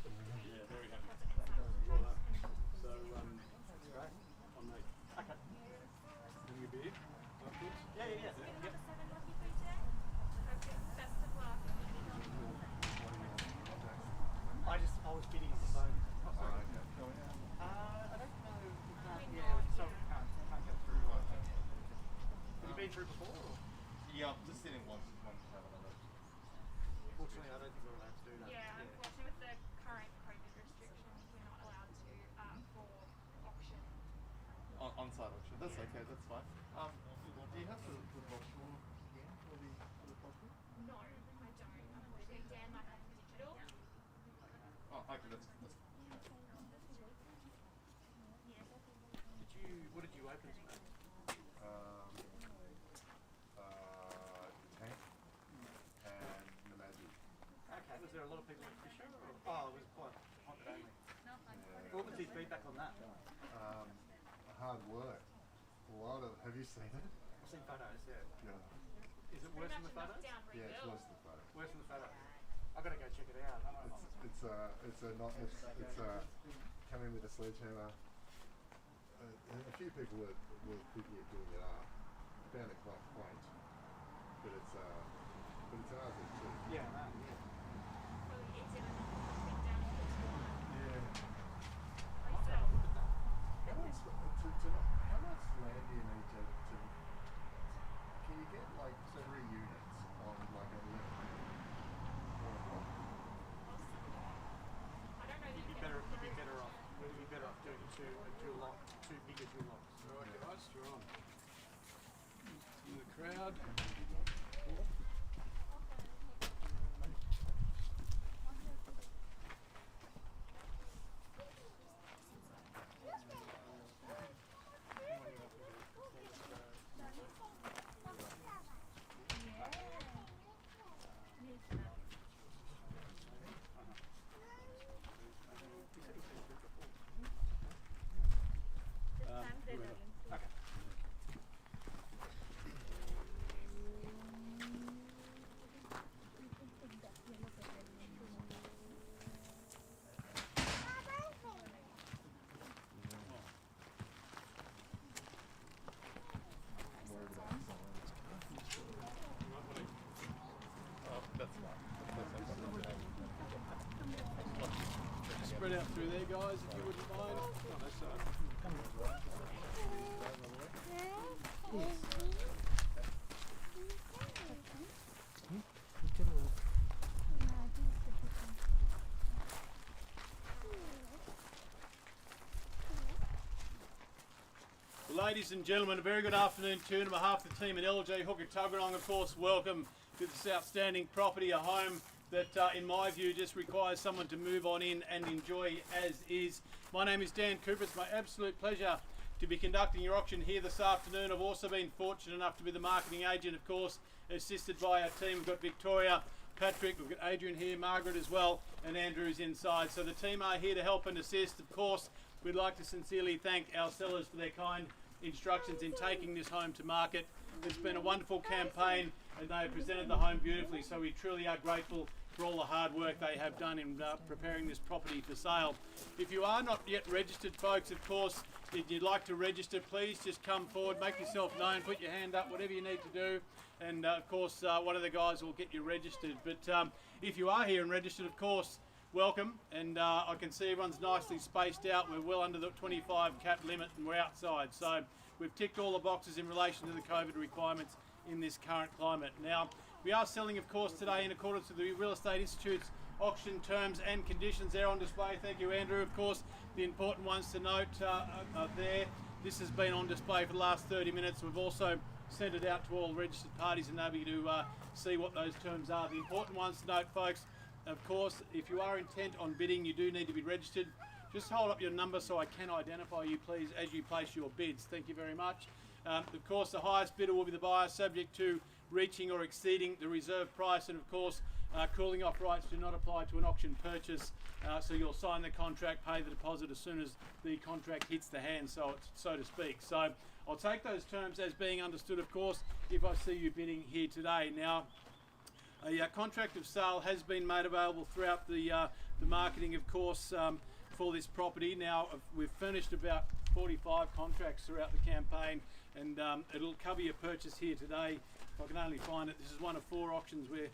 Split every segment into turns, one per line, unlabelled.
Yeah, very happy.
Well done. So, that's great. On me. Okay. Can you be afterwards?
Yeah.
Number 7 lucky for you today. Okay, best of luck.
I was bidding on the phone.
Oh, sorry.
I don't know. We can't.
We're
Yeah,
not
so
yet.
can't get through. Have you been through before? Or?
Yeah, I'm just sitting one to have another.
Fortunately, I don't think we're allowed to do that.
Yeah, unfortunately with the current COVID restrictions, we're not allowed to for auction.
On-site auction. That's okay. That's fine. Do you have the brochure again for the property?
No, I don't. Unfortunately, Dan might have digital.
Oh, okay. That's
What did you open today?
Tank and Namazi.
Okay. Was there a lot of people at Fisher? Oh, it was quite haunted only.
Yeah.
What was his feedback on that?
Hard work. A lot of. Have you seen it?
I've seen photos. Yeah.
Yeah.
Is it
Pretty
worse than
much
the
a
photos?
knockdown
Yeah, it's
rebuild.
worse than photo.
Worse than the photos. I've got to go check it out.
It's coming with a sledgehammer. A few people were thinking of doing it up. Found it quite quaint, but it's ours too.
Yeah, no, yeah.
Probably easier than knocking down to the one.
Yeah.
Myself.
How much land do you need to can you get like 3 units on like a limit?
I don't know that you
You'd be
can.
better off. Would be better off doing two bigger dual locks.
Right, guys, you're on. In the crowd.
Sometimes they don't.
Okay.
That's fine.
Spread out through there, guys, if you wouldn't mind. Oh, that's
Ladies and gentlemen, a very good afternoon to you. On behalf of the team at LJ Hooker Tuggeranong, of course, welcome to this outstanding property, a home that, in my view, just requires someone to move on in and enjoy as is. My name is Dan Cooper. It's my absolute pleasure to be conducting your auction here this afternoon. I've also been fortunate enough to be the marketing agent, of course, assisted by our team. We've got Victoria, Patrick, we've got Adrian here, Margaret as well, and Andrew's inside. So the team are here to help and assist. Of course, we'd like to sincerely thank our sellers for their kind instructions in taking this home to market. It's been a wonderful campaign and they have presented the home beautifully, so we truly are grateful for all the hard work they have done in preparing this property for sale. If you are not yet registered, folks, of course, if you'd like to register, please just come forward, make yourself known, put your hand up, whatever you need to do, and of course one of the guys will get you registered. But if you are here and registered, of course, welcome, and I can see everyone's nicely spaced out. We're well under the 25 cap limit and we're outside, so we've ticked all the boxes in relation to the COVID requirements in this current climate. Now, we are selling, of course, today in accordance with the Real Estate Institute's auction terms and conditions. They're on display. Thank you, Andrew. Of course, the important ones to note are there. This has been on display for the last 30 minutes. We've also sent it out to all registered parties and able to see what those terms are. The important ones to note, folks, of course, if you are intent on bidding, you do need to be registered. Just hold up your number so I can identify you, please, as you place your bids. Thank you very much. Of course, the highest bidder will be the buyer, subject to reaching or exceeding the reserve price, and of course, cooling off rights do not apply to an auction purchase. So you'll sign the contract, pay the deposit as soon as the contract hits the hand, so to speak. So I'll take those terms as being understood, of course, if I see you bidding here today. Now, a contract of sale has been made available throughout the the marketing, of course, for this property. Now, we've furnished about 45 contracts throughout the campaign, and it'll cover your purchase here today. If I can only find it, this is one of 4 auctions we're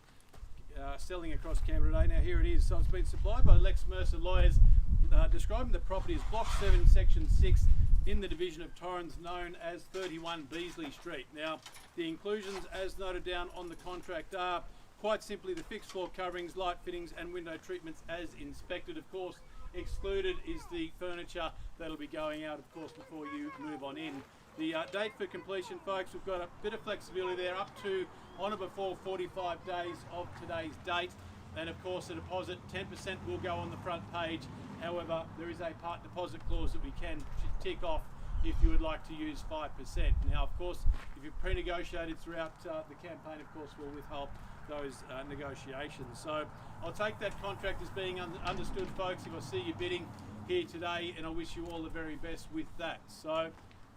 selling across Canberra today. Now, here it is. So it's been supplied by Lex Mercer Lawyers, describing the property as Block 7, Section 6, in the division of Torrens, known as 31 Beasley Street. Now, the inclusions, as noted down on the contract, are quite simply the fixed floor coverings, light fittings and window treatments as inspected. Of course, excluded is the furniture that'll be going out, of course, before you move on in. The date for completion, folks, we've got a bit of flexibility there, up to on or before 45 days of today's date. And of course, the deposit, 10% will go on the front page. However, there is a part deposit clause that we can tick off if you would like to use 5%. Now, of course, if you've pre-negotiated throughout the campaign, of course, we'll withhold those negotiations. So I'll take that contract as being understood, folks, if I see you bidding here today, and I wish you all the very best with that. So,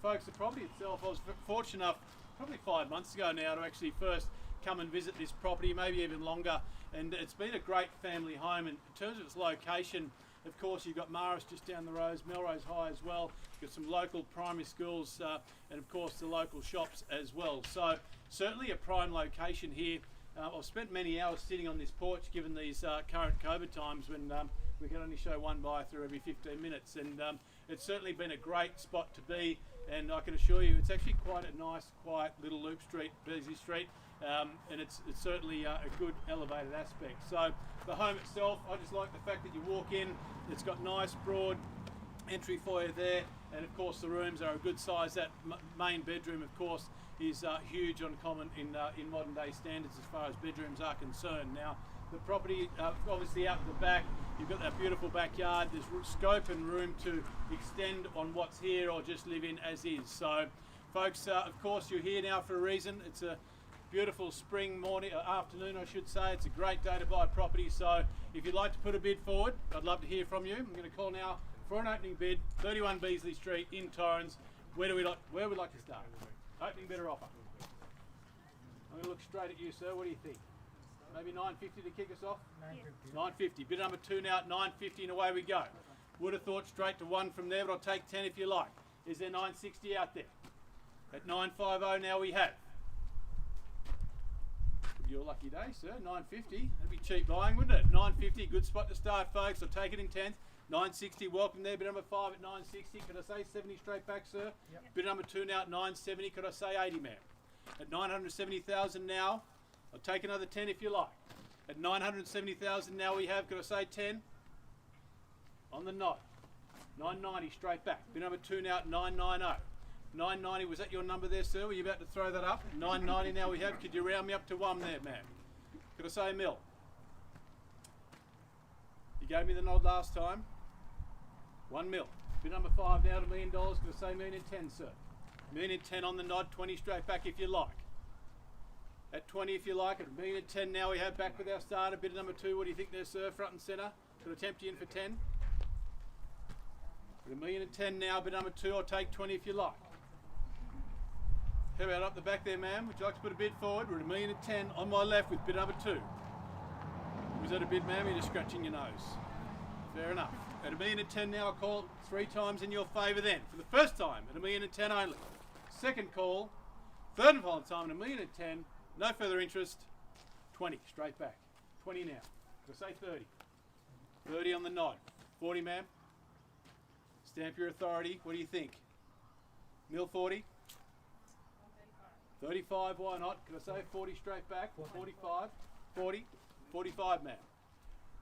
folks, the property itself, I was fortunate enough probably 5 months ago now to actually first come and visit this property, maybe even longer, and it's been a great family home. And in terms of its location, of course, you've got Maris just down the road, Melrose High as well. You've got some local primary schools and of course the local shops as well. So certainly a prime location here. I've spent many hours sitting on this porch given these current COVID times when we can only show one buy-through every 15 minutes, and it's certainly been a great spot to be, and I can assure you it's actually quite a nice, quiet little loop street, Beasley Street, and it's certainly a good elevated aspect. So the home itself, I just like the fact that you walk in, it's got nice broad entry foyer there, and of course the rooms are a good size. That main bedroom, of course, is huge on common in modern day standards as far as bedrooms are concerned. Now, the property, obviously out the back, you've got that beautiful backyard. There's scope and room to extend on what's here or just live in as is. So, folks, of course, you're here now for a reason. It's a beautiful spring morning, afternoon, I should say. It's a great day to buy property. So, if you'd like to put a bid forward, I'd love to hear from you. I'm going to call now for an opening bid, 31 Beasley Street in Torrens. Where would we like to start? Opening bid or offer? I'm going to look straight at you, sir. What do you think? Maybe 950 to kick us off? 950. Bid number 2 now at 950 and away we go. Would have thought straight to 1 from there, but I'll take 10 if you like. Is there 960 out there? At 950 now we have. Your lucky day, sir. 950. That'd be cheap buying, wouldn't it? 950, good spot to start, folks. I'll take it in 10th. 960, welcome there. Bid number 5 at 960. Could I say 70 straight back, sir? Yep. Bid number 2 now at 970. Could I say 80, ma'am? At 970,000 now. I'll take another 10 if you like. At 970,000 now we have. Could I say 10? On the nod. 990 straight back. Bid number 2 now at 990. 990, was that your number there, sir? Were you about to throw that up? 990 now we have. Could you round me up to 1 there, ma'am? Could I say a mil? You gave me the nod last time. 1 mil. Bid number 5 now at $1 million. Could I say $1.10 million, sir? $1.10 million on the nod. 20 straight back if you like. At 20 if you like. At $1.10 million now we have back with our starter. Bid number 2. What do you think there, sir? Front and centre. Could I tempt you in for 10? At $1.10 million now. Bid number 2. I'll take 20 if you like. How about up the back there, ma'am? Would you like to put a bid forward? We're at $1.10 million on my left with bid number 2. Was that a bid, ma'am? You're just scratching your nose. Fair enough. At $1.10 million now, I'll call 3 times in your favour then. For the first time, at $1.10 million only. Second call, third and final time at $1.10 million. No further interest. 20, straight back. 20 now. Could I say 30? 30 on the nod. 40, ma'am. Stamp your authority. What do you think? Mil 40? 35, why not? Could I say 40 straight back? 45? 40? 45, ma'am.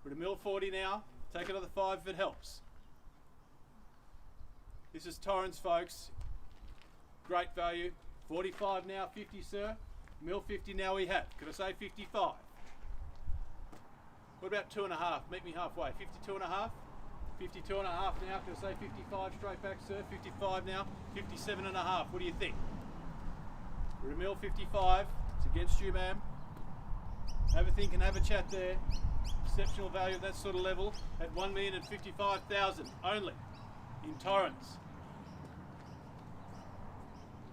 We're at $1.40 million now. Take another 5 if it helps. This is Torrens, folks. Great value. 45 now, 50, sir. $1.50 million now we have. Could I say 55? What about 2.5? Meet me halfway. 52.5? 52.5 now. Could I say 55 straight back, sir? 55 now. 57.5. What do you think? We're at $1.55 million. It's against you, ma'am. Have a think and have a chat there. Exceptional value at that sort of level at $1,055,000 only in Torrens.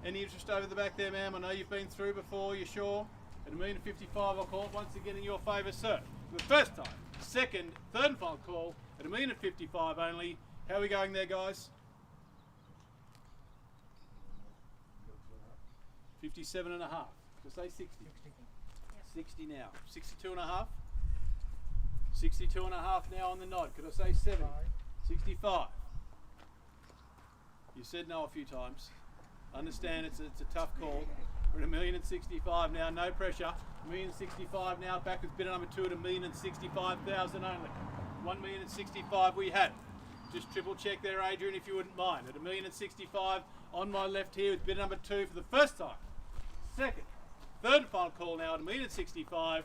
Any interest over the back there, ma'am? I know you've been through before, you're sure? At $1,055,000, I'll call it once again in your favour, sir. for the first time. Second, third and final call at $1,055,000 only. How are we going there, guys? 57 and a half. Just say 60. 60 now. 62 and a half. 62 and a half now on the nod. Could I say 70? 65. You said no a few times. Understand it's a tough call. We're at $1,065,000 now, no pressure. $1,065,000 now, back with bidder number 2 at $1,065,000 only. $1,065,000 we had. Just triple check there, Adrian, if you wouldn't mind. At $1,065,000 on my left here with bidder number 2 for the first time. Second, third and final call now at $1,065,000.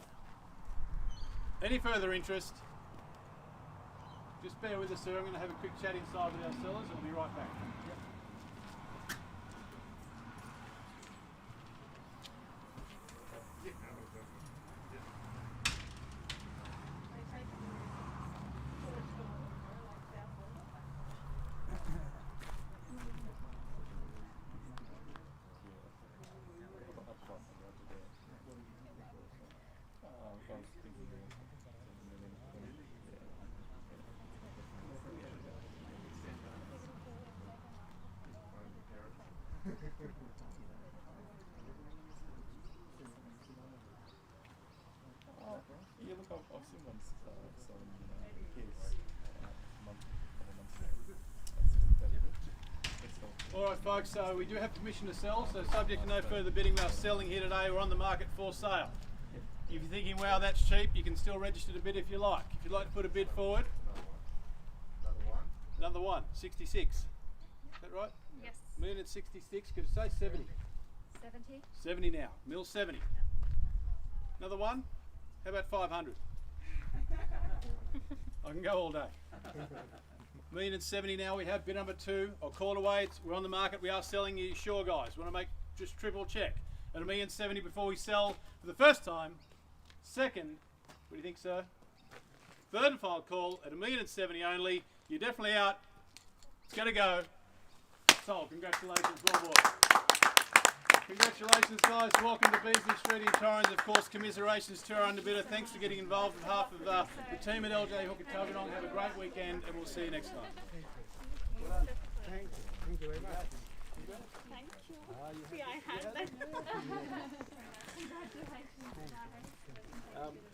Any further interest? Just bear with us, sir. I'm going to have a quick chat inside with our sellers. I'll be right back.
Yeah, look, I've seen one selling his couple months ago. That's
All right, folks, so we do have permission to sell, so subject to no further bidding, we are selling here today. We're on the market for sale. If you're thinking, wow, that's cheap, you can still register to bid if you like. If you'd like to put a bid forward. Another one, 66. Is that right?
Yes.
$1,066,000, could it say 70?
70.
70 now, mill 70. Another one? How about 500? I can go all day. $1,070,000 now, we have bid number 2. I'll call away, we're on the market, we are selling. You sure, guys? Want to make just triple check at $1,070,000 before we sell for the first time. Second, what do you think, sir? Third and final call at $1,070,000 only. You're definitely out. It's going to go. Sold. Congratulations, well bought. Congratulations, guys. Welcome to Beasley Street in Torrens. Of course, commiserations to our underbidder. Thanks for getting involved on behalf of the team at LJ Hooker Tuggeranong. Have a great weekend, and we'll see you next time.
Thank you very much.
Thank you. See, I had that. Congratulations.